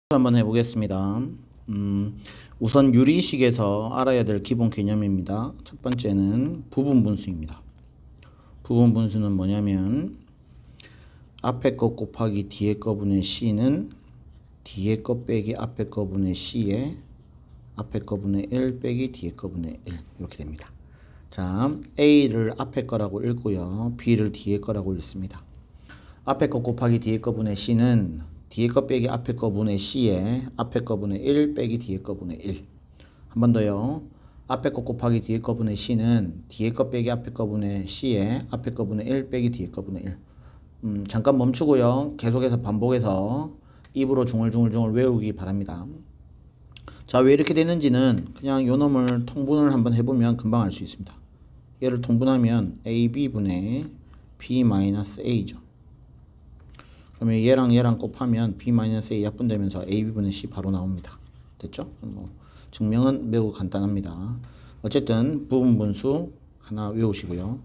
한번 해보겠습니다. 우선 유리식에서 알아야 될 기본 개념입니다. 첫 번째는 부분분수입니다. 부분분수는 뭐냐면 앞에 거 곱하기 뒤에 거분의 C는 뒤에 거 빼기 앞에 거분의 C에 앞에 거분의 1 빼기 뒤에 거분의 1 이렇게 됩니다. 자, A를 앞에 거라고 읽고요. B를 뒤에 거라고 읽습니다. 앞에 거 곱하기 뒤에 거분의 C는 뒤에 거 빼기 앞에 거분의 C에 앞에 거분의 1 빼기 뒤에 거분의 1. 한 번 더요. 앞에 거 곱하기 뒤에 거분의 C는 뒤에 거 빼기 앞에 거분의 C에 앞에 거분의 1 빼기 뒤에 거분의 1. 잠깐 멈추고요. 계속해서 반복해서 입으로 중얼중얼 외우기 바랍니다. 자, 왜 이렇게 되는지는 그냥 요 놈을 통분을 한번 해보면 금방 알 수 있습니다. 얘를 통분하면 AB분의 B-A죠. 그러면 얘랑 곱하면 B-A 약분되면서 AB분의 C 바로 나옵니다. 됐죠? 증명은 매우 간단합니다. 어쨌든 부분분수 하나 외우시고요.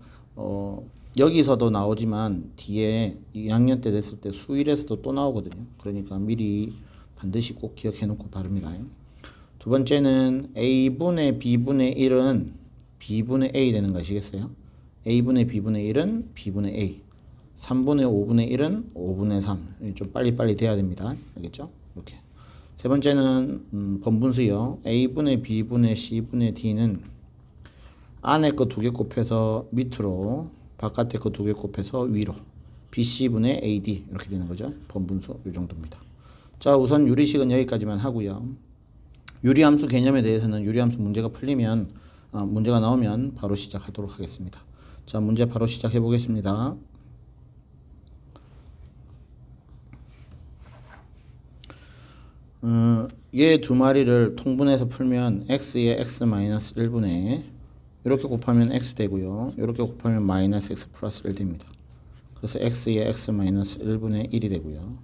여기서도 나오지만 뒤에 2학년 때 됐을 때 수일에서도 또 나오거든요. 그러니까 미리 반드시 꼭 기억해 놓고 바릅니다. 두 번째는 A분의 B분의 1은 B분의 A 되는 거 아시겠어요? A분의 B분의 1은 B분의 A. 3분의 5분의 1은 5분의 3. 좀 빨리빨리 돼야 됩니다. 알겠죠? 이렇게. 세 번째는 번분수요. A분의 B분의 C분의 D는 안에 거 두 개 곱해서 밑으로, 바깥에 거 두 개 곱해서 위로. BC분의 AD 이렇게 되는 거죠. 번분수 이 정도입니다. 자, 우선 유리식은 여기까지만 하고요. 유리함수 개념에 대해서는 유리함수 문제가 풀리면 문제가 나오면 바로 시작하도록 하겠습니다. 자, 문제 바로 시작해 보겠습니다. 얘 두 마리를 통분해서 풀면 x에 x-1분의 이렇게 곱하면 x 되고요. 이렇게 곱하면 마이너스 x 플러스 1 됩니다. 그래서 x에 x-1분의 1이 되고요.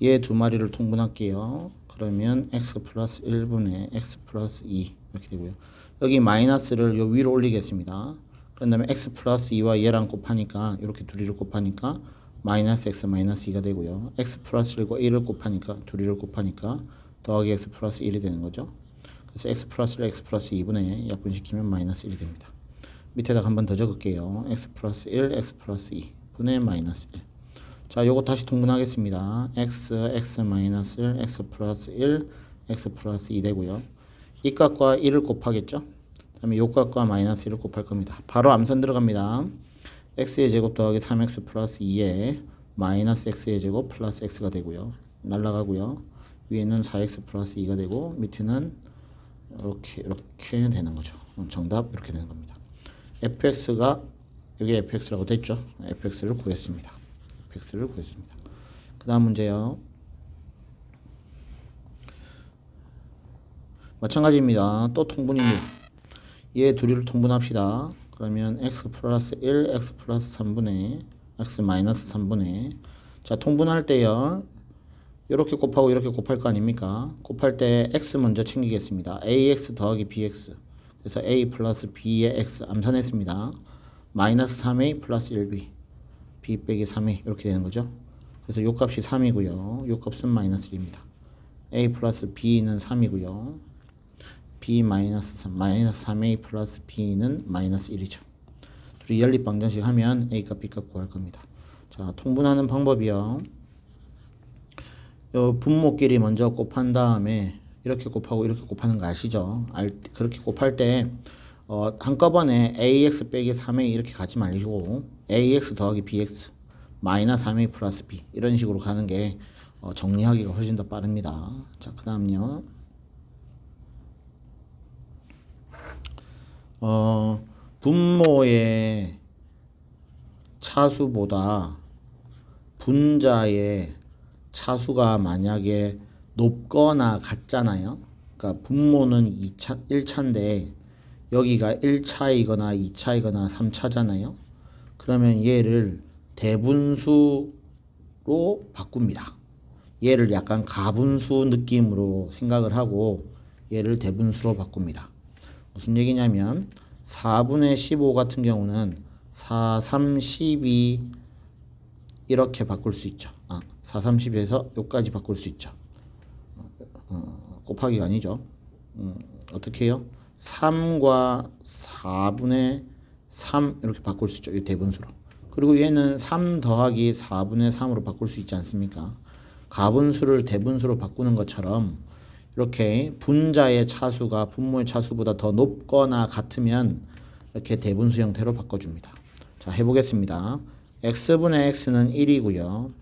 얘 두 마리를 통분할게요. 그러면 x 플러스 1분의 x 플러스 2 이렇게 되고요. 여기 마이너스를 요 위로 올리겠습니다. 그런 다음에 x 플러스 2와 얘랑 곱하니까 이렇게 둘이를 곱하니까 마이너스 x 마이너스 2가 되고요. x 플러스 1과 1을 곱하니까 둘이를 곱하니까 더하기 x 플러스 1이 되는 거죠. 그래서 x 플러스 1, x 플러스 2분의 약분시키면 마이너스 1이 됩니다. 밑에다가 한 번 더 적을게요. x 플러스 1, x 플러스 2 분의 마이너스 1. 자, 요거 다시 통분하겠습니다. x 마이너스 1, x 플러스 1, x 플러스 2 되고요. 이 값과 1을 곱하겠죠. 그 다음에 요 값과 마이너스 1을 곱할 겁니다. 바로 암산 들어갑니다. x의 제곱 더하기 3x 플러스 2에 마이너스 x의 제곱 플러스 x가 되고요. 날라가고요. 위에는 4x 플러스 2가 되고 밑에는 이렇게 되는 거죠. 정답 이렇게 되는 겁니다. fx가 여기 fx라고 됐죠. fx를 구했습니다. 그 다음 문제요. 마찬가지입니다. 또 통분입니다. 얘 둘이를 통분합시다. 그러면 x 플러스 1, x 플러스 3분의 x 마이너스 3분의 자, 통분할 때요. 이렇게 곱하고 이렇게 곱할 거 아닙니까? 곱할 때 x 먼저 챙기겠습니다. ax 더하기 bx 그래서 a 플러스 b의 x 암산했습니다. 마이너스 3a 플러스 1b b 빼기 3a 이렇게 되는 거죠. 그래서 요 값이 3이고요. 요 값은 마이너스 1입니다. a 플러스 b는 3이고요. b 마이너스 3, 마이너스 3a 플러스 b는 마이너스 1이죠. 둘이 연립방정식 하면 a 값, b 값 구할 겁니다. 자, 통분하는 방법이요. 요 분모끼리 먼저 곱한 다음에 이렇게 곱하고 이렇게 곱하는 거 아시죠? 그렇게 곱할 때 한꺼번에 ax 빼기 3a 이렇게 가지 말고 ax 더하기 bx 마이너스 3a 플러스 b 이런 식으로 가는 게 정리하기가 훨씬 더 빠릅니다. 자, 그 다음요. 분모의 차수보다 분자의 차수가 만약에 높거나 같잖아요. 그러니까 분모는 1차인데 여기가 1차이거나 2차이거나 3차잖아요. 그러면 얘를 대분수로 바꿉니다. 얘를 약간 가분수 느낌으로 생각을 하고 얘를 대분수로 바꿉니다. 무슨 얘기냐면 4분의 15 같은 경우는 4, 3, 12 이렇게 바꿀 수 있죠. 4, 30에서 여기까지 바꿀 수 있죠. 곱하기가 아니죠. 어떻게 해요? 3과 4분의 3 이렇게 바꿀 수 있죠. 이 대분수로. 그리고 얘는 3 더하기 4분의 3으로 바꿀 수 있지 않습니까? 가분수를 대분수로 바꾸는 것처럼 이렇게 분자의 차수가 분모의 차수보다 더 높거나 같으면 이렇게 대분수 형태로 바꿔줍니다. 자, 해보겠습니다. x분의 x는 1이고요.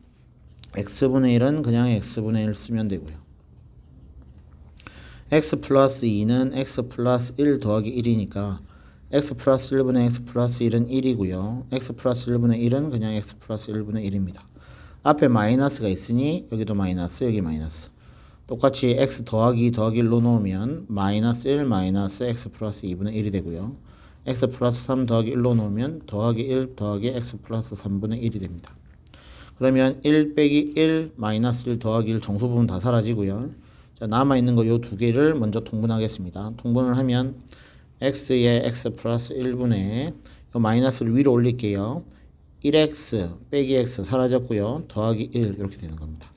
x분의 1은 그냥 x분의 1 쓰면 되고요. x 플러스 2는 x 플러스 1 더하기 1이니까 x 플러스 1분의 x 플러스 1은 1이고요. x 플러스 1분의 1은 그냥 x 플러스 1분의 1입니다. 앞에 마이너스가 있으니 여기도 마이너스, 여기 마이너스. 똑같이 x 더하기 더하기 1로 놓으면 마이너스 1 마이너스 x 플러스 2분의 1이 되고요. x 플러스 3 더하기 1로 놓으면 더하기 1 더하기 x 플러스 3분의 1이 됩니다. 그러면 1 빼기 1 마이너스 1 더하기 1 정수 부분 다 사라지고요. 자, 남아있는 거 요 두 개를 먼저 통분하겠습니다. 통분을 하면 x에 x 플러스 1분의 요 마이너스를 위로 올릴게요. 1x 빼기 x 사라졌고요. 더하기 1 이렇게 되는 겁니다.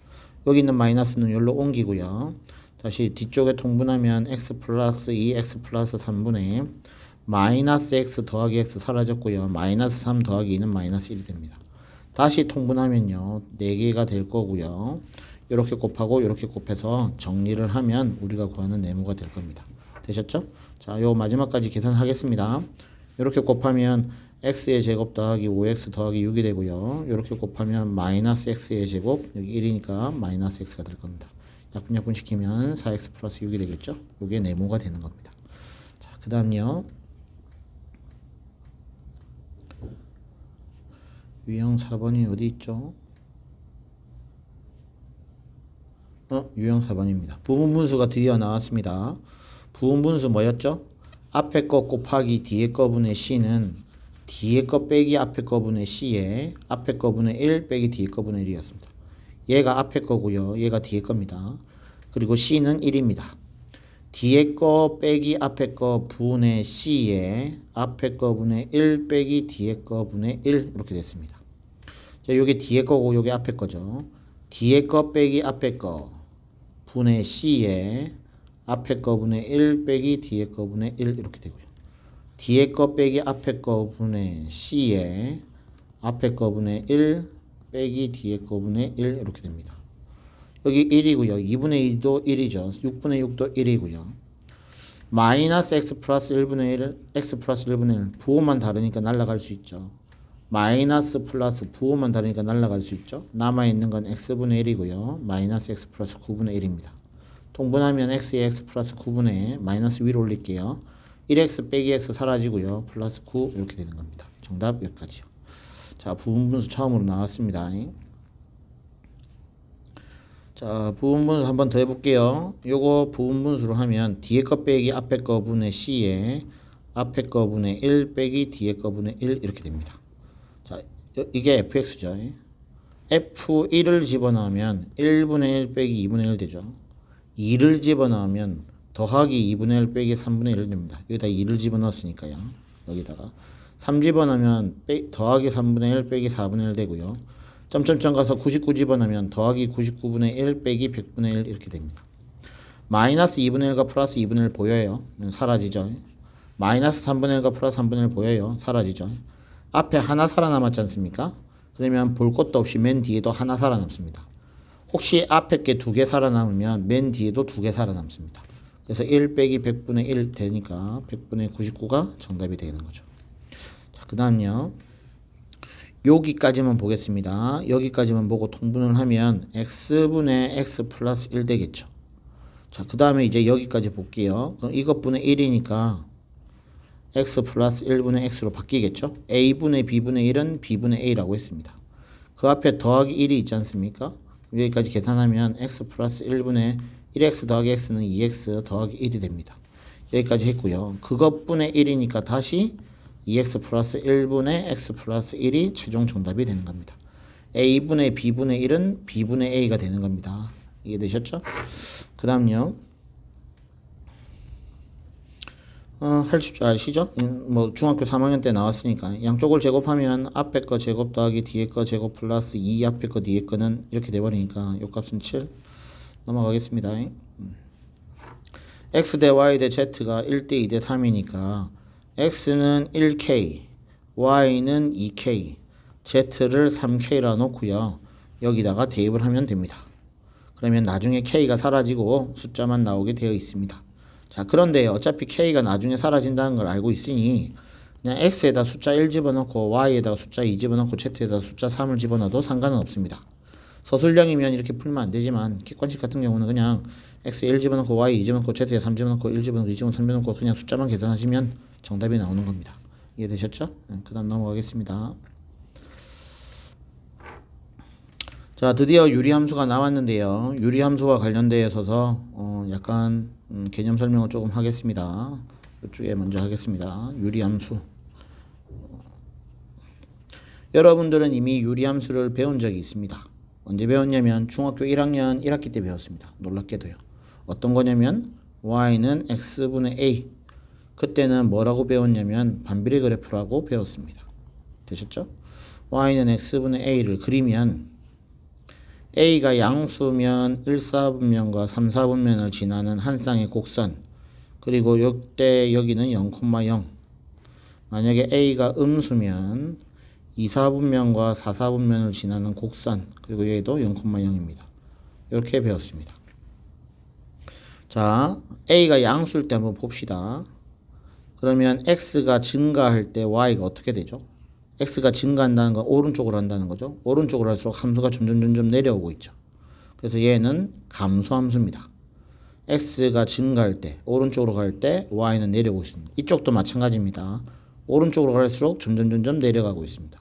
여기 있는 마이너스는 여기로 옮기고요. 다시 뒤쪽에 통분하면 x 플러스 2 x 플러스 3분의 마이너스 x 더하기 x 사라졌고요. 마이너스 3 더하기 2는 마이너스 1이 됩니다. 다시 통분하면요. 4개가 될 거고요. 이렇게 곱하고 이렇게 곱해서 정리를 하면 우리가 구하는 네모가 될 겁니다. 되셨죠? 자, 요 마지막까지 계산하겠습니다. 이렇게 곱하면 x의 제곱 더하기 5x 더하기 6이 되고요. 이렇게 곱하면 마이너스 x의 제곱, 여기 1이니까 마이너스 x가 될 겁니다. 약분약분 시키면 4x 플러스 6이 되겠죠? 이게 네모가 되는 겁니다. 자, 그 다음요. 유형 4번이 어디 있죠? 유형 4번입니다. 부분분수가 드디어 나왔습니다. 부분분수 뭐였죠? 앞에 거 곱하기 뒤에 거분의 c는 뒤에 거 빼기 앞에 거분의 c에 앞에 거분의 1 빼기 뒤에 거분의 1이었습니다. 얘가 앞에 거고요. 얘가 뒤에 겁니다. 그리고 c는 1입니다. 뒤에 거 빼기 앞에 거 분의 c에 앞에 거분의 1 빼기 뒤에 거분의 1 이렇게 됐습니다. 자, 요게 뒤에 거고 요게 앞에 거죠. 뒤에 거 빼기 앞에 거 분의 c에 앞에 거분의 1 빼기 뒤에 거분의 1 이렇게 되고요. 뒤에 거 빼기 앞에 거분의 c에 앞에 거분의 1 빼기 뒤에 거분의 1 이렇게 됩니다. 여기 1이고요. 2분의 2도 1이죠. 6분의 6도 1이고요. 마이너스 x 플러스 1분의 1, x 플러스 1분의 1 부호만 다르니까 날아갈 수 있죠. 마이너스 플러스 부호만 다르니까 날아갈 수 있죠. 남아있는 건 x분의 1이고요. 마이너스 x 플러스 9분의 1입니다. 통분하면 x에 x 플러스 9분의 마이너스 위로 올릴게요. 1x 빼기 x 사라지고요. 플러스 9 이렇게 되는 겁니다. 정답 여기까지요. 자, 부분분수 처음으로 나왔습니다. 자, 부분분수 한번 더 해볼게요. 요거 부분분수로 하면 뒤에 거 빼기 앞에 거 분의 c에 앞에 거 분의 1 빼기 뒤에 거 분의 1 이렇게 됩니다. 자, 이게 fx죠. f1을 집어넣으면 1분의 1 빼기 2분의 1 되죠. 2를 집어넣으면 더하기 2분의 1 빼기 3분의 1 됩니다. 여기다 2를 집어넣었으니까요. 여기다가 3 집어넣으면 더하기 3분의 1 빼기 4분의 1 되고요. 점점점 가서 99 집어넣으면 더하기 99분의 1 빼기 100분의 1 이렇게 됩니다. 마이너스 2분의 1과 플러스 2분의 1 보여요. 사라지죠. 마이너스 3분의 1과 플러스 3분의 1 보여요. 사라지죠. 앞에 하나 살아남았지 않습니까? 그러면 볼 것도 없이 맨 뒤에도 하나 살아남습니다. 혹시 앞에 게 2개 살아남으면 맨 뒤에도 2개 살아남습니다. 그래서 1 빼기 100분의 1 되니까 100분의 99가 정답이 되는 거죠. 자, 그 다음요. 여기까지만 보겠습니다. 여기까지만 보고 통분을 하면 x분의 x 플러스 1 되겠죠. 자, 그 다음에 이제 여기까지 볼게요. 그럼 이것분의 1이니까 x 플러스 1분의 x로 바뀌겠죠. a분의 b분의 1은 b분의 a라고 했습니다. 그 앞에 더하기 1이 있지 않습니까? 여기까지 계산하면 x 플러스 1분의 1x 더하기 x는 2x 더하기 1이 됩니다. 여기까지 했고요. 그것분의 1이니까 다시 2x 플러스 1분의 x 플러스 1이 최종 정답이 되는 겁니다. a분의 b분의 1은 b분의 a가 되는 겁니다. 이해되셨죠? 그 다음요. 할 줄 아시죠? 뭐 중학교 3학년 때 나왔으니까 양쪽을 제곱하면 앞에 거 제곱 더하기 뒤에 거 제곱 플러스 2 앞에 거 뒤에 거는 이렇게 돼버리니까 요 값은 7 넘어가겠습니다. x 대 y 대 z가 1대 2 대 3이니까 x는 1k, y는 2k, z를 3k라 놓고요. 여기다가 대입을 하면 됩니다. 그러면 나중에 k가 사라지고 숫자만 나오게 되어 있습니다. 자, 그런데 어차피 k가 나중에 사라진다는 걸 알고 있으니 그냥 x에다 숫자 1 집어넣고 y에다가 숫자 2 집어넣고 z에다 숫자 3을 집어넣어도 상관은 없습니다. 서술형이면 이렇게 풀면 안 되지만 객관식 같은 경우는 그냥 x 1 집어넣고 y 2 집어넣고 z에 3 집어넣고 1 집어넣고 2 집어넣고 3 집어넣고 그냥 숫자만 계산하시면 정답이 나오는 겁니다. 이해되셨죠? 그 다음 넘어가겠습니다. 자, 드디어 유리함수가 나왔는데요. 유리함수와 관련되어 있어서 약간 개념 설명을 조금 하겠습니다. 이쪽에 먼저 하겠습니다. 유리함수. 여러분들은 이미 유리함수를 배운 적이 있습니다. 언제 배웠냐면 중학교 1학년 1학기 때 배웠습니다. 놀랍게도요. 어떤 거냐면 y는 x분의 a. 그때는 뭐라고 배웠냐면 반비례 그래프라고 배웠습니다. 되셨죠? y는 x분의 a를 그리면 a가 양수면 1사분면과 3사분면을 지나는 한 쌍의 곡선, 그리고 이때 여기는 0,0. 만약에 a가 음수면 2사분면과 4사분면을 지나는 곡선, 그리고 여기도 0,0입니다. 이렇게 배웠습니다. 자, a가 양수일 때 한번 봅시다. 그러면 x가 증가할 때 y가 어떻게 되죠? x가 증가한다는 건 오른쪽으로 한다는 거죠. 오른쪽으로 할수록 함수가 점점 내려오고 있죠. 그래서 얘는 감소함수입니다. x가 증가할 때, 오른쪽으로 갈 때 y는 내려오고 있습니다. 이쪽도 마찬가지입니다. 오른쪽으로 갈수록 점점 내려가고 있습니다.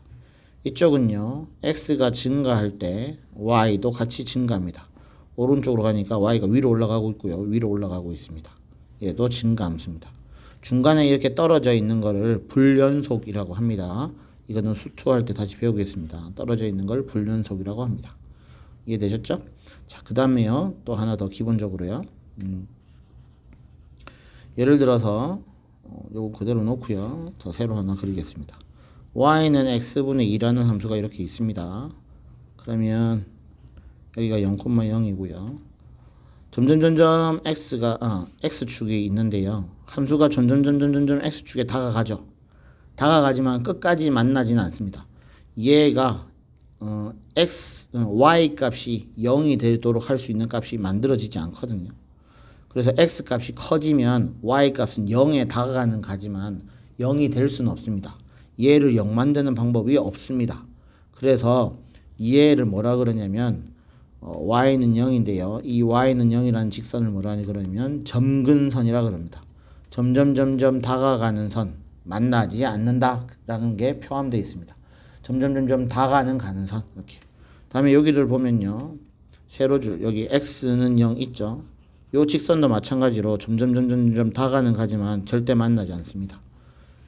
이쪽은요, x가 증가할 때 y도 같이 증가합니다. 오른쪽으로 가니까 y가 위로 올라가고 있고요. 위로 올라가고 있습니다. 얘도 증가함수입니다. 중간에 이렇게 떨어져 있는 거를 불연속이라고 합니다. 이거는 수투할 때 다시 배우겠습니다. 떨어져 있는 걸 불연속이라고 합니다. 이해되셨죠? 자, 그 다음에요. 또 하나 더 기본적으로요. 예를 들어서 요거 그대로 놓고요. 더 새로 하나 그리겠습니다. y는 x분의 2라는 함수가 이렇게 있습니다. 그러면 여기가 0,0이고요. 점점 x가 x축이 있는데요. 함수가 점점 x축에 다가가죠. 다가가지만 끝까지 만나지는 않습니다. 얘가 y 값이 0이 되도록 할 수 있는 값이 만들어지지 않거든요. 그래서 x 값이 커지면 y 값은 0에 다가가는 가지만 0이 될 수는 없습니다. 얘를 0 만드는 방법이 없습니다. 그래서 얘를 뭐라 그러냐면 y는 0인데요. 이 y는 0이라는 직선을 뭐라 그러냐면 점근선이라 그럽니다. 점점 다가가는 선, 만나지 않는다라는 게 포함되어 있습니다. 점점 다가가는 가는 선, 이렇게. 다음에 여기를 보면요. 세로줄, 여기 x는 0 있죠. 요 직선도 마찬가지로 점점 다가가는 가지만 절대 만나지 않습니다.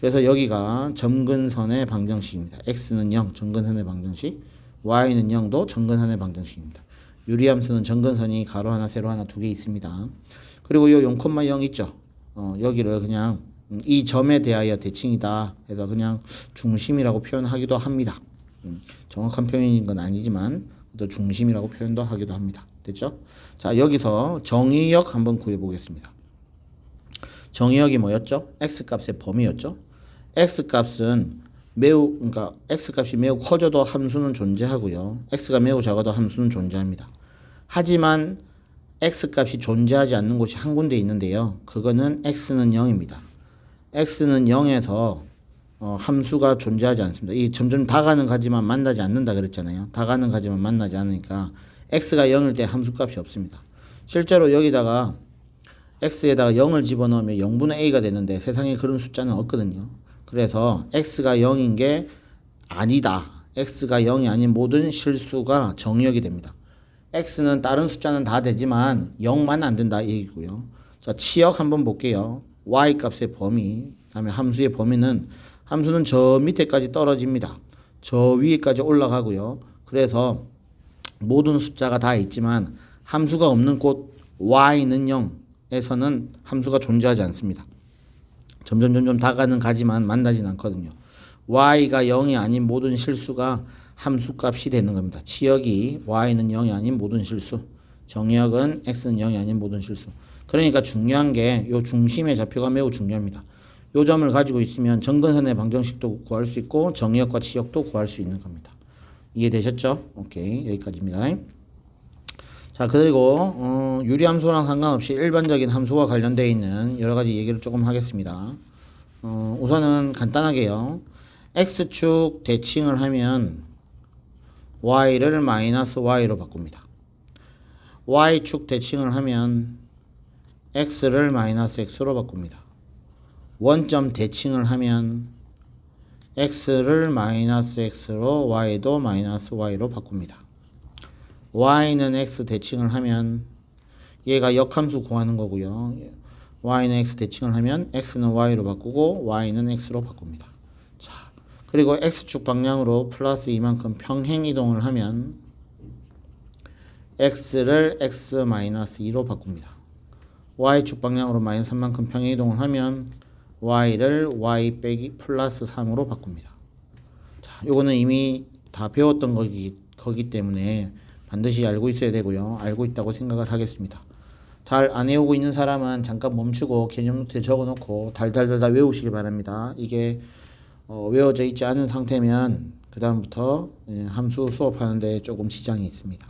그래서 여기가 점근선의 방정식입니다. x는 0, 점근선의 방정식. y는 0도 점근선의 방정식입니다. 유리함수는 점근선이 가로 하나, 세로 하나 두 개 있습니다. 그리고 요 0,0 있죠. 여기를 그냥 이 점에 대하여 대칭이다 해서 그냥 중심이라고 표현하기도 합니다. 정확한 표현인 건 아니지만 또 중심이라고 표현도 하기도 합니다. 됐죠? 자, 여기서 정의역 한번 구해 보겠습니다. 정의역이 뭐였죠? x값의 범위였죠. x값은 그러니까 x값이 매우 커져도 함수는 존재하고요. x가 매우 작아도 함수는 존재합니다. 하지만 x값이 존재하지 않는 곳이 한 군데 있는데요. 그거는 x는 0입니다. x는 0에서 함수가 존재하지 않습니다. 이 점점 다가는 가지만 만나지 않는다 그랬잖아요. 다가는 가지만 만나지 않으니까 x가 0일 때 함수값이 없습니다. 실제로 여기다가 x에다가 0을 집어넣으면 0분의 a가 되는데 세상에 그런 숫자는 없거든요. 그래서 x가 0인 게 아니다. x가 0이 아닌 모든 실수가 정의역이 됩니다. x는 다른 숫자는 다 되지만 0만 안 된다 이 얘기고요. 자, 치역 한번 볼게요. y 값의 범위, 다음에 함수의 범위는 함수는 저 밑에까지 떨어집니다. 저 위에까지 올라가고요. 그래서 모든 숫자가 다 있지만 함수가 없는 곳 y는 0에서는 함수가 존재하지 않습니다. 점점 다가는 가지만 만나진 않거든요. y가 0이 아닌 모든 실수가 함수값이 되는 겁니다. 치역이 y는 0이 아닌 모든 실수. 정의역은 x는 0이 아닌 모든 실수. 그러니까 중요한 게 요 중심의 좌표가 매우 중요합니다. 요 점을 가지고 있으면 정근선의 방정식도 구할 수 있고 정의역과 치역도 구할 수 있는 겁니다. 이해되셨죠? 오케이, 여기까지입니다. 자, 그리고 유리함수랑 상관없이 일반적인 함수와 관련되어 있는 여러 가지 얘기를 조금 하겠습니다. 우선은 간단하게요. x축 대칭을 하면 y를 마이너스 y로 바꿉니다. y축 대칭을 하면 x를 마이너스 x로 바꿉니다. 원점 대칭을 하면 x를 마이너스 x로 y도 마이너스 y로 바꿉니다. y는 x 대칭을 하면 얘가 역함수 구하는 거고요. y는 x 대칭을 하면 x는 y로 바꾸고 y는 x로 바꿉니다. 자, 그리고 x축 방향으로 플러스 이만큼 평행 이동을 하면 x를 x 마이너스 2로 바꿉니다. y축 방향으로 마이너스 3만큼 평행 이동을 하면 y를 y 빼기 플러스 3으로 바꿉니다. 자, 요거는 이미 다 배웠던 거기 때문에 반드시 알고 있어야 되고요. 알고 있다고 생각을 하겠습니다. 잘 안 외우고 있는 사람은 잠깐 멈추고 개념 노트에 적어놓고 달달달달 외우시길 바랍니다. 이게 외워져 있지 않은 상태면 그 다음부터 함수 수업하는데 조금 지장이 있습니다.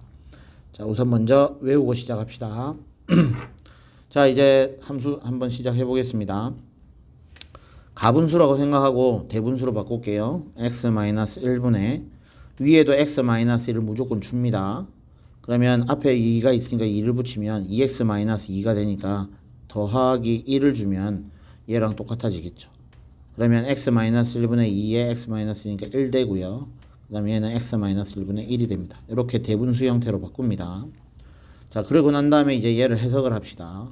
자, 우선 먼저 외우고 시작합시다. 자, 이제 함수 한번 시작해 보겠습니다. 가분수라고 생각하고 대분수로 바꿀게요. x-1분의 위에도 x-1을 무조건 줍니다. 그러면 앞에 2가 있으니까 2를 붙이면 2x-2가 되니까 더하기 1을 주면 얘랑 똑같아지겠죠. 그러면 x-1분의 2에 x-1이니까 1 되고요. 그 다음에 얘는 x-1분의 1이 됩니다. 이렇게 대분수 형태로 바꿉니다. 자, 그러고 난 다음에 이제 얘를 해석을 합시다.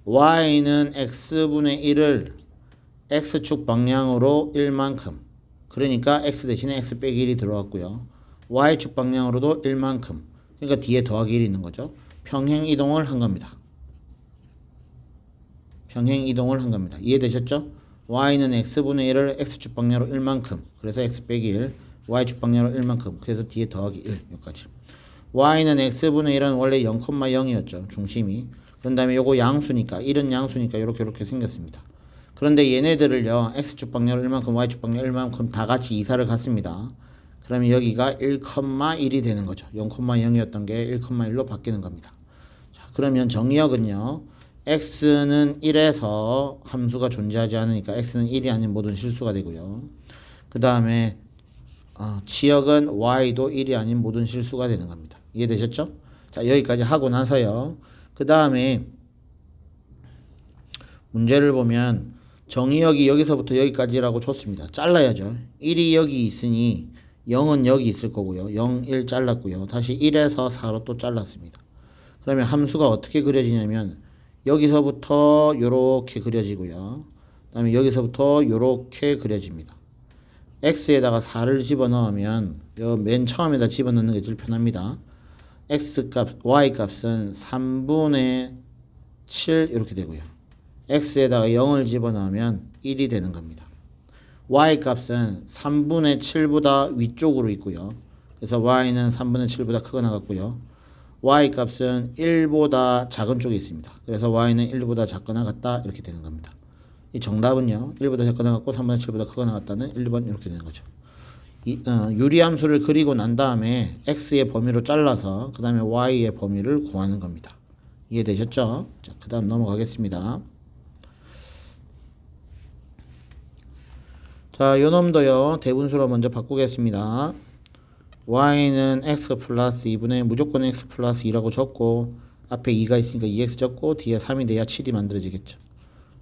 y는 x분의 1을 x축 방향으로 1만큼, 그러니까 x 대신에 x 빼기 1이 들어갔고요. y축 방향으로도 1만큼, 그러니까 뒤에 더하기 1이 있는 거죠. 평행 이동을 한 겁니다. 평행 이동을 한 겁니다. 이해되셨죠? y는 x분의 1을 x축 방향으로 1만큼, 그래서 x 빼기 1, y축 방향으로 1만큼, 그래서 뒤에 더하기 1, 여기까지. y는 x분의 1은 원래 0,0이었죠. 중심이. 그런 다음에 요거 양수니까, 1은 양수니까 이렇게 생겼습니다. 그런데 얘네들을요, x축 방향으로 1만큼, y축 방향으로 1만큼 다 같이 이사를 갔습니다. 그러면 여기가 1,1이 되는 거죠. 0,0이었던 게 1,1로 바뀌는 겁니다. 자, 그러면 정의역은요, x는 1에서 함수가 존재하지 않으니까 x는 1이 아닌 모든 실수가 되고요. 그 다음에 치역은 y도 1이 아닌 모든 실수가 되는 겁니다. 이해되셨죠? 자, 여기까지 하고 나서요. 그 다음에 문제를 보면 정의역이 여기서부터 여기까지라고 줬습니다. 잘라야죠. 1이 여기 있으니 0은 여기 있을 거고요. 0, 1 잘랐고요. 다시 1에서 4로 또 잘랐습니다. 그러면 함수가 어떻게 그려지냐면 여기서부터 요렇게 그려지고요. 그 다음에 여기서부터 요렇게 그려집니다. x에다가 4를 집어넣으면 맨 처음에다 집어넣는 게 제일 편합니다. y 값은 3분의 7 이렇게 되고요. x에다가 0을 집어넣으면 1이 되는 겁니다. y 값은 3분의 7보다 위쪽으로 있고요. 그래서 y는 3분의 7보다 크거나 같고요. y 값은 1보다 작은 쪽에 있습니다. 그래서 y는 1보다 작거나 같다 이렇게 되는 겁니다. 이 정답은요, 1보다 작거나 같고 3분의 7보다 크거나 같다는 1번 이렇게 되는 거죠. 유리함수를 그리고 난 다음에 x의 범위로 잘라서 그 다음에 y의 범위를 구하는 겁니다. 이해되셨죠? 자, 그 다음 넘어가겠습니다. 자, 요 놈도요, 대분수로 먼저 바꾸겠습니다. y는 x 플러스 2분의 무조건 x 플러스 2라고 적고 앞에 2가 있으니까 2x 적고 뒤에 3이 돼야 7이 만들어지겠죠.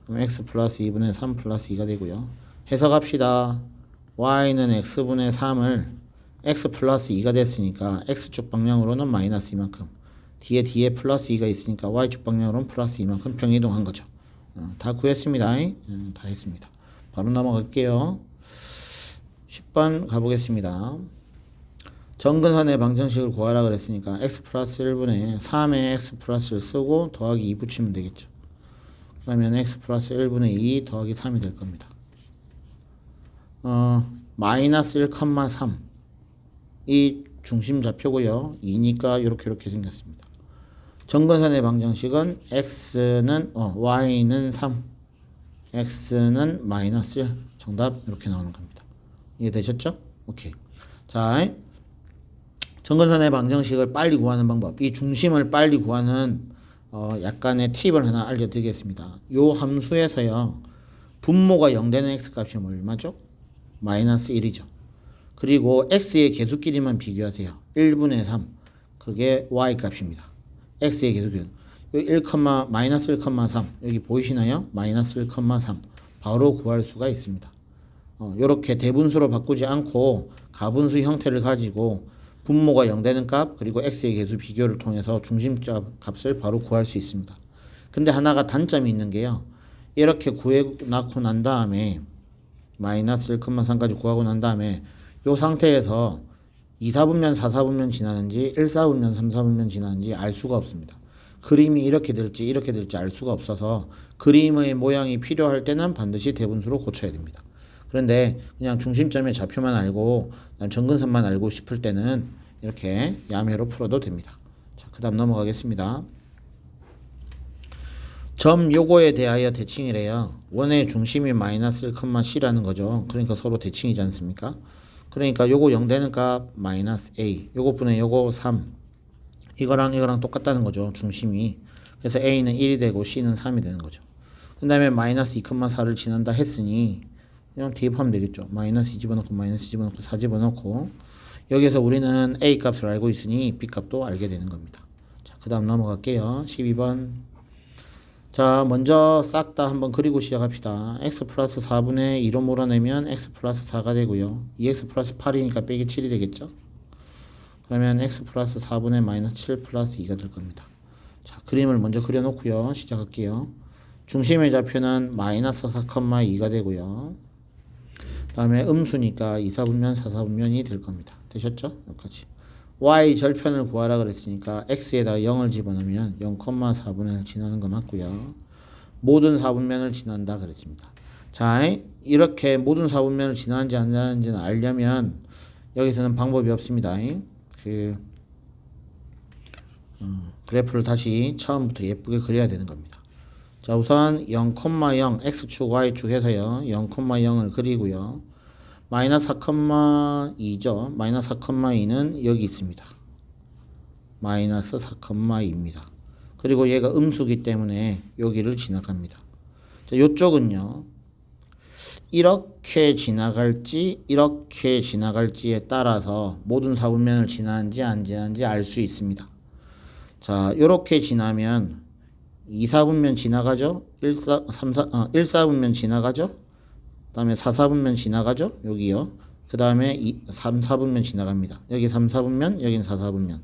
그럼 x 플러스 2분의 3 플러스 2가 되고요. 해석합시다. y는 x분의 3을 x 플러스 2가 됐으니까 x축 방향으로는 마이너스 이만큼, 뒤에 플러스 2가 있으니까 y축 방향으로는 플러스 이만큼 평이동한 거죠. 다 구했습니다. 다 했습니다. 바로 넘어갈게요. 10번 가보겠습니다. 정근선의 방정식을 구하라 그랬으니까 x 플러스 1분의 3에 x 플러스를 쓰고 더하기 2 붙이면 되겠죠. 그러면 x 플러스 1분의 2 더하기 3이 될 겁니다. 마이너스 1,3 이 중심 좌표고요. 2니까 이렇게 생겼습니다. 정근선의 방정식은 x는 y는 3, x는 마이너스 1. 정답 이렇게 나오는 겁니다. 이해되셨죠? 오케이. 자, 정근선의 방정식을 빨리 구하는 방법. 이 중심을 빨리 구하는 약간의 팁을 하나 알려드리겠습니다. 요 함수에서요. 분모가 0 되는 x값이 얼마죠? 마이너스 1이죠. 그리고 x의 개수끼리만 비교하세요. 1분의 3. 그게 y값입니다. x의 개수끼리. 여기 1, 마이너스 1,3. 여기 보이시나요? 마이너스 1,3. 바로 구할 수가 있습니다. 요렇게 대분수로 바꾸지 않고 가분수 형태를 가지고 분모가 0 되는 값 그리고 x의 개수 비교를 통해서 중심값 값을 바로 구할 수 있습니다. 근데 하나가 단점이 있는 게요. 이렇게 구해놓고 난 다음에 마이너스 1,3까지 구하고 난 다음에 요 상태에서 2, 4분면, 4, 4분면 지나는지 1, 4분면, 3, 4분면 지나는지 알 수가 없습니다. 그림이 이렇게 될지 알 수가 없어서 그림의 모양이 필요할 때는 반드시 대분수로 고쳐야 됩니다. 그런데 그냥 중심점의 좌표만 알고 정근선만 알고 싶을 때는 이렇게 야매로 풀어도 됩니다. 자, 그 다음 넘어가겠습니다. 점 요거에 대하여 대칭이래요. 원의 중심이 마이너스 1,c라는 거죠. 그러니까 서로 대칭이지 않습니까? 그러니까 요거 0 되는 값 마이너스 a, 요거분의 요거 3, 이거랑 똑같다는 거죠. 중심이. 그래서 a는 1이 되고 c는 3이 되는 거죠. 그 다음에 마이너스 2,4를 지난다 했으니 그냥 대입하면 되겠죠. 마이너스 2 집어넣고 마이너스 집어넣고 4 집어넣고 여기서 우리는 a 값을 알고 있으니 b 값도 알게 되는 겁니다. 자, 그 다음 넘어갈게요. 12번. 자, 먼저 싹 다 한번 그리고 시작합시다. x 플러스 4분의 2로 몰아내면 x 플러스 4가 되고요. 2x 플러스 8이니까 빼기 7이 되겠죠. 그러면 x 플러스 4분의 마이너스 7 플러스 2가 될 겁니다. 자, 그림을 먼저 그려놓고요. 시작할게요. 중심의 좌표는 마이너스 4,2가 되고요. 그 다음에 음수니까 2, 4분면, 4, 4분면이 될 겁니다. 되셨죠? 여기까지. y 절편을 구하라 그랬으니까 x에다 0을 집어넣으면 0,4분의 1 지나는 거 맞고요. 모든 4분면을 지난다 그랬습니다. 자, 이렇게 모든 4분면을 지나는지 안 지나는지는 알려면 여기서는 방법이 없습니다. 그래프를 다시 처음부터 예쁘게 그려야 되는 겁니다. 자, 우선 0,0 x축 y축 해서요. 0,0을 그리고요. 마이너스 4,2죠. 마이너스 4,2는 여기 있습니다. 마이너스 4,2입니다. 그리고 얘가 음수기 때문에 여기를 지나갑니다. 자, 요쪽은요. 이렇게 지나갈지 이렇게 지나갈지에 따라서 모든 4분면을 지나는지 안 지나는지 알 수 있습니다. 자, 요렇게 지나면 2, 4분면 지나가죠. 1, 4분면 지나가죠. 그 다음에 4, 4분면 지나가죠. 여기요. 그 다음에 3, 4분면 지나갑니다. 여기 3, 4분면, 여긴 4, 4분면.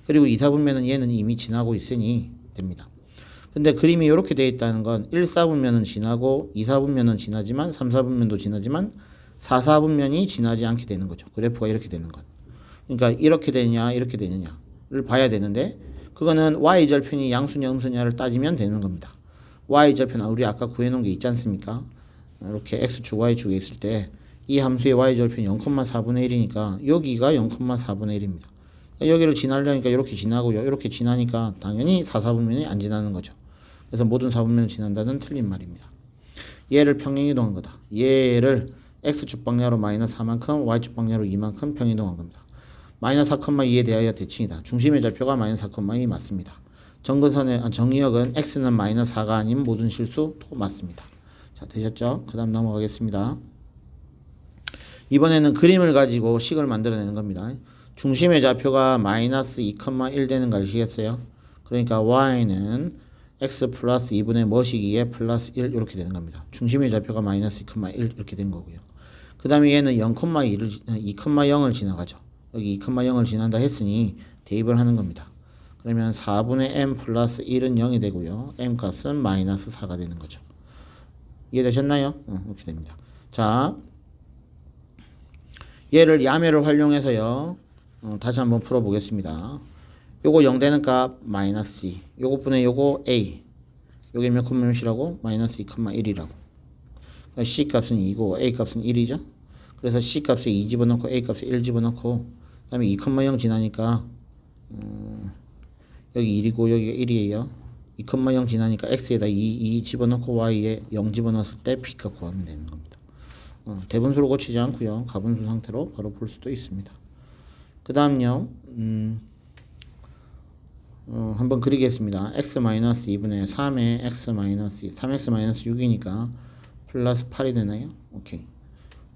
그리고 2, 4분면은 얘는 이미 지나고 있으니 됩니다. 근데 그림이 이렇게 되어 있다는 건 1, 4분면은 지나고 2, 4분면은 지나지만 3, 4분면도 지나지만 4, 4분면이 지나지 않게 되는 거죠. 그래프가 이렇게 되는 것. 그러니까 이렇게 되느냐 이렇게 되느냐를 봐야 되는데 그거는 y절편이 양수냐 음수냐를 따지면 되는 겁니다. y절편 우리 아까 구해놓은 게 있지 않습니까? 이렇게 x축 y축에 있을 때 이 함수의 y절편이 0,4분의 1이니까 여기가 0,4분의 1입니다. 여기를 지나려니까 이렇게 지나고요. 이렇게 지나니까 당연히 4, 4분면이 안 지나는 거죠. 그래서 모든 4분면을 지난다는 틀린 말입니다. 얘를 평행이동한 거다. 얘를 x축 방향으로 마이너스 4만큼 y축 방향으로 2만큼 평행이동한 겁니다. 마이너스 4,2에 대하여 대칭이다. 중심의 좌표가 마이너스 4,2 맞습니다. 정근선의 정의역은 x는 마이너스 4가 아닌 모든 실수도 맞습니다. 자, 되셨죠? 그 다음 넘어가겠습니다. 이번에는 그림을 가지고 식을 만들어내는 겁니다. 중심의 좌표가 마이너스 2,1 되는 걸 아시겠어요? 그러니까 y는 x 플러스 2분의 뭐시기에 플러스 1 이렇게 되는 겁니다. 중심의 좌표가 마이너스 2,1 이렇게 된 거고요. 그 다음에 얘는 2,0을 지나가죠. 여기 2,0을 지난다 했으니 대입을 하는 겁니다. 그러면 4분의 m 플러스 1은 0이 되고요. m 값은 마이너스 4가 되는 거죠. 이해되셨나요? 이렇게 됩니다. 자, 얘를 야매를 활용해서요. 다시 한번 풀어보겠습니다. 요거 0 되는 값 마이너스 2, 요거분의 요거 a, 요게 몇 몇이라고? 마이너스 2,1이라고. c 값은 2고 a 값은 1이죠. 그래서 c 값에 2 집어넣고 a 값에 1 집어넣고 그 다음에 2,0 지나니까 여기 1이고 여기가 1이에요. 2,0 지나니까 x에다 2 집어넣고 y에 0 집어넣었을 때 p값 구하면 되는 겁니다. 대분수로 고치지 않고요. 가분수 상태로 바로 볼 수도 있습니다. 그 다음요. 한번 그리겠습니다. x-2분의 3의 x-2 3x-6이니까 플러스 8이 되나요? 오케이.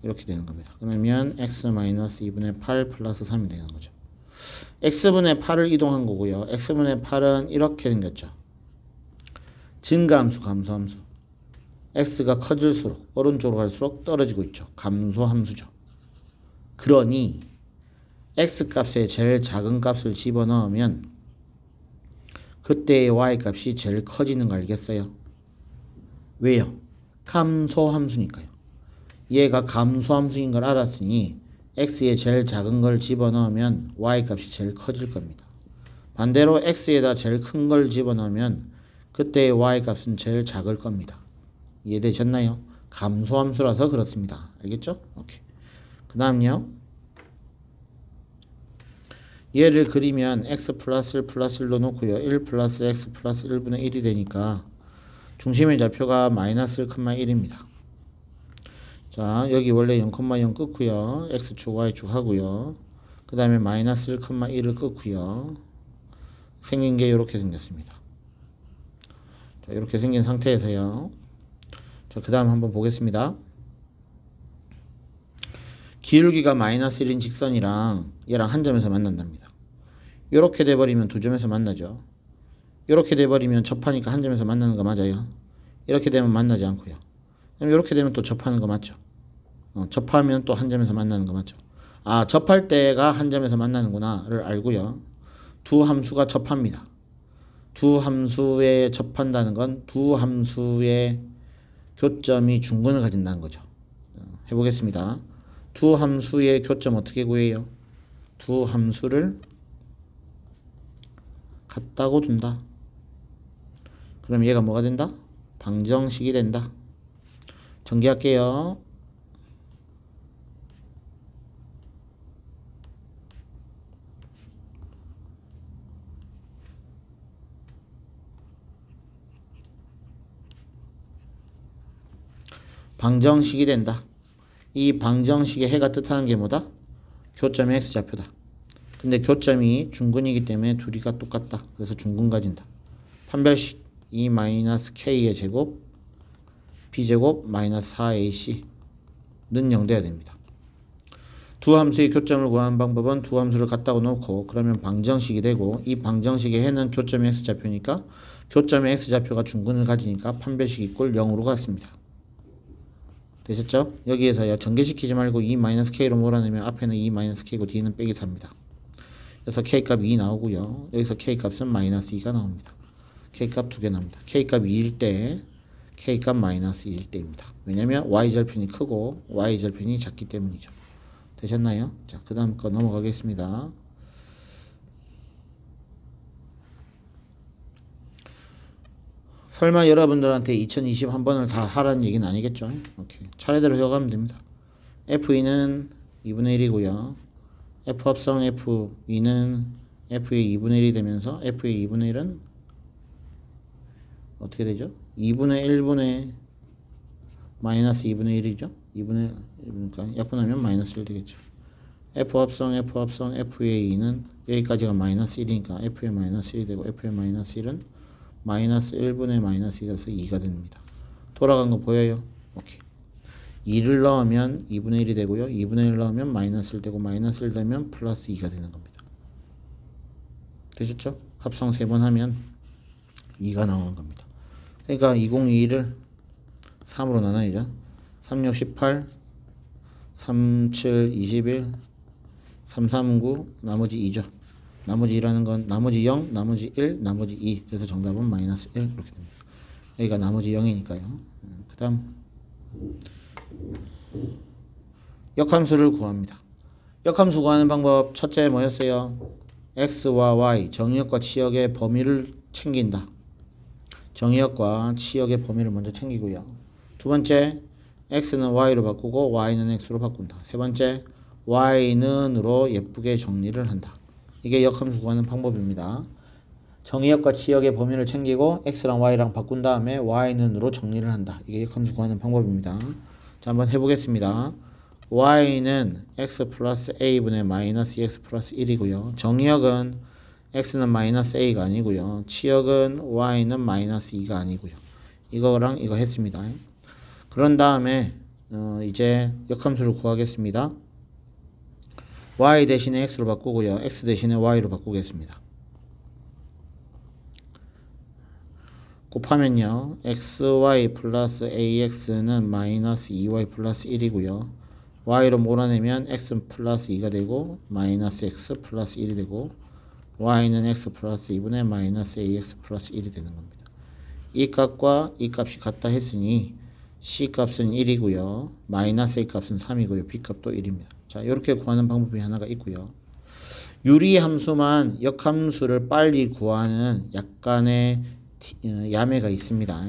이렇게 되는 겁니다. 그러면 x-2분의 8 플러스 3이 되는 거죠. x분의 8을 이동한 거고요. x분의 8은 이렇게 생겼죠. 증가함수, 감소함수. x가 커질수록 오른쪽으로 갈수록 떨어지고 있죠. 감소함수죠. 그러니 x값에 제일 작은 값을 집어넣으면 그때의 y값이 제일 커지는 거 알겠어요? 왜요? 감소함수니까요. 얘가 감소함수인 걸 알았으니 x에 제일 작은 걸 집어넣으면 y값이 제일 커질 겁니다. 반대로 x에다 제일 큰 걸 집어넣으면 그때의 y값은 제일 작을 겁니다. 이해되셨나요? 감소함수라서 그렇습니다. 알겠죠? 오케이. 그 다음요. 얘를 그리면 x 플러스 1 플러스 1로 놓고요. 1 플러스 x 플러스 1분의 1이 되니까 중심의 좌표가 마이너스 1,1입니다. 자, 여기 원래 0,0 끄고요. x축 y축 하고요. 그 다음에 마이너스 1,1을 끄고요. 생긴 게 이렇게 생겼습니다. 자, 이렇게 생긴 상태에서요. 자, 그 다음 한번 보겠습니다. 기울기가 마이너스 1인 직선이랑 얘랑 한 점에서 만난답니다. 이렇게 돼버리면 두 점에서 만나죠. 이렇게 돼버리면 접하니까 한 점에서 만나는 거 맞아요. 이렇게 되면 만나지 않고요. 그럼 이렇게 되면 또 접하는 거 맞죠. 접하면 또 한 점에서 만나는 거 맞죠. 아, 접할 때가 한 점에서 만나는구나를 알고요. 두 함수가 접합니다. 두 함수에 접한다는 건 두 함수의 교점이 중근을 가진다는 거죠. 해보겠습니다. 두 함수의 교점 어떻게 구해요? 두 함수를 같다고 둔다. 그럼 얘가 뭐가 된다? 방정식이 된다. 전개할게요. 방정식이 된다. 이 방정식의 해가 뜻하는 게 뭐다? 교점의 x좌표다. 근데 교점이 중근이기 때문에 둘이가 똑같다. 그래서 중근 가진다. 판별식 2-k의 제곱 b제곱 마이너스 4ac는 0 돼야 됩니다. 두 함수의 교점을 구하는 방법은 두 함수를 갖다고 놓고 그러면 방정식이 되고 이 방정식의 해는 교점의 x좌표니까 교점의 x좌표가 중근을 가지니까 판별식 이꼴 0으로 갔습니다. 되셨죠? 여기에서요. 전개시키지 말고 2-k로 몰아내면 앞에는 2-k고 뒤에는 빼기 4입니다. 그래서 k값 2 나오고요. 여기서 k값은 마이너스 2가 나옵니다. k값 2개 나옵니다. k값 2일 때 k값 마이너스 2일 때입니다. 왜냐면 y절편이 크고 y절편이 작기 때문이죠. 되셨나요? 자, 그 다음 거 넘어가겠습니다. 설마 여러분들한테 2021번을 다 하라는 얘기는 아니겠죠? 오케이. 차례대로 해가면 됩니다. F2는 2분의 1이고요. F 합성 F2는 F의 2분의 1이 되면서 F의 2분의 1은 어떻게 되죠? 2분의 1분의 마이너스 2분의 1이죠? 2분의 1이니까 약분하면 마이너스 1 되겠죠. F 합성 F의 2는 여기까지가 마이너스 1이니까 F의 마이너스 1이 되고 F의 마이너스 1은 마이너스 1분의 마이너스 1에서 2가 됩니다. 돌아간 거 보여요? 오케이. 2를 넣으면 2분의 1이 되고요. 2분의 1 넣으면 마이너스 1 되고 마이너스 1 되면 플러스 2가 되는 겁니다. 되셨죠? 합성 3번 하면 2가 나오는 겁니다. 그러니까 2021을 3으로 나눠야죠. 3, 6, 18, 3, 7, 21, 3, 3, 9, 나머지 2죠. 나머지 2라는 건 나머지 0, 나머지 1, 나머지 2. 그래서 정답은 마이너스 1 이렇게 됩니다. 여기가 나머지 0이니까요. 그 다음 역함수를 구합니다. 역함수 구하는 방법 첫째 뭐였어요? x와 y 정의역과 치역의 범위를 챙긴다. 정의역과 치역의 범위를 먼저 챙기고요. 두 번째 x는 y로 바꾸고 y는 x로 바꾼다. 세 번째 y는으로 예쁘게 정리를 한다. 이게 역함수 구하는 방법입니다. 정의역과 지역의 범위를 챙기고 x랑 y랑 바꾼 다음에 y는으로 정리를 한다. 이게 역함수 구하는 방법입니다. 자, 한번 해보겠습니다. y는 x 플러스 a분의 마이너스 2x 플러스 1이고요. 정의역은 x는 마이너스 a가 아니고요. 치역은 y는 마이너스 2가 아니고요. 이거랑 이거 했습니다. 그런 다음에 이제 역함수를 구하겠습니다. y 대신에 x로 바꾸고요. x 대신에 y로 바꾸겠습니다. 곱하면요. xy 플러스 ax는 마이너스 2y 플러스 1이고요. y로 몰아내면 x 플러스 2가 되고 마이너스 x 플러스 1이 되고 y는 x 플러스 2분의 마이너스 ax 플러스 1이 되는 겁니다. 이 값과 이 값이 같다 했으니 c 값은 1이고요. 마이너스 a 값은 3이고요. b 값도 1입니다. 자, 이렇게 구하는 방법이 하나가 있고요. 유리함수만 역함수를 빨리 구하는 약간의 야매가 있습니다.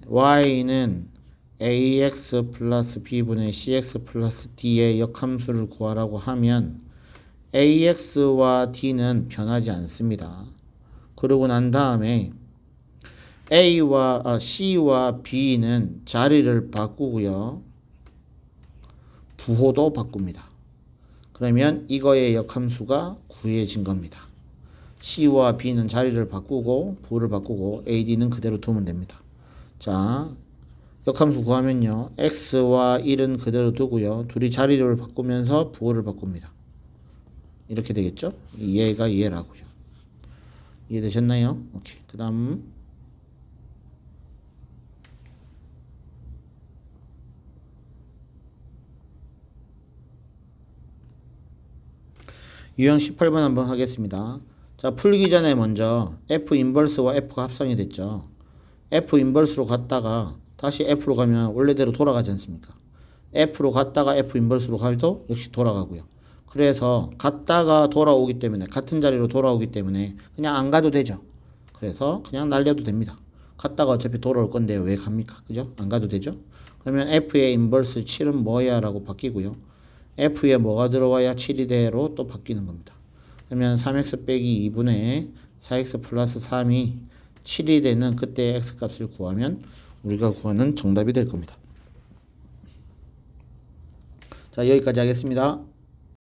y는 ax 플러스 b분의 cx 플러스 d의 역함수를 구하라고 하면 ax와 d는 변하지 않습니다. 그러고 난 다음에 c와 b는 자리를 바꾸고요. 부호도 바꿉니다. 그러면 이거의 역함수가 구해진 겁니다. c와 b는 자리를 바꾸고 부호를 바꾸고 ad는 그대로 두면 됩니다. 자, 역함수 구하면요. x와 1은 그대로 두고요. 둘이 자리를 바꾸면서 부호를 바꿉니다. 이렇게 되겠죠? 얘가 얘라고요. 이해되셨나요? 오케이. 그 다음 유형 18번 한번 하겠습니다. 자, 풀기 전에 먼저 f 인버스와 f가 합성이 됐죠. f 인버스로 갔다가 다시 f로 가면 원래대로 돌아가지 않습니까? f로 갔다가 f 인버스로 가도 역시 돌아가고요. 그래서 갔다가 돌아오기 때문에 같은 자리로 돌아오기 때문에 그냥 안 가도 되죠. 그래서 그냥 날려도 됩니다. 갔다가 어차피 돌아올 건데 왜 갑니까? 그죠? 안 가도 되죠? 그러면 f의 인버스 7은 뭐야? 라고 바뀌고요. f에 뭐가 들어와야 7이 돼로 또 바뀌는 겁니다. 그러면 3x 빼기 2분의 4x 플러스 3이 7이 되는 그때의 x값을 구하면 우리가 구하는 정답이 될 겁니다. 자, 여기까지 하겠습니다.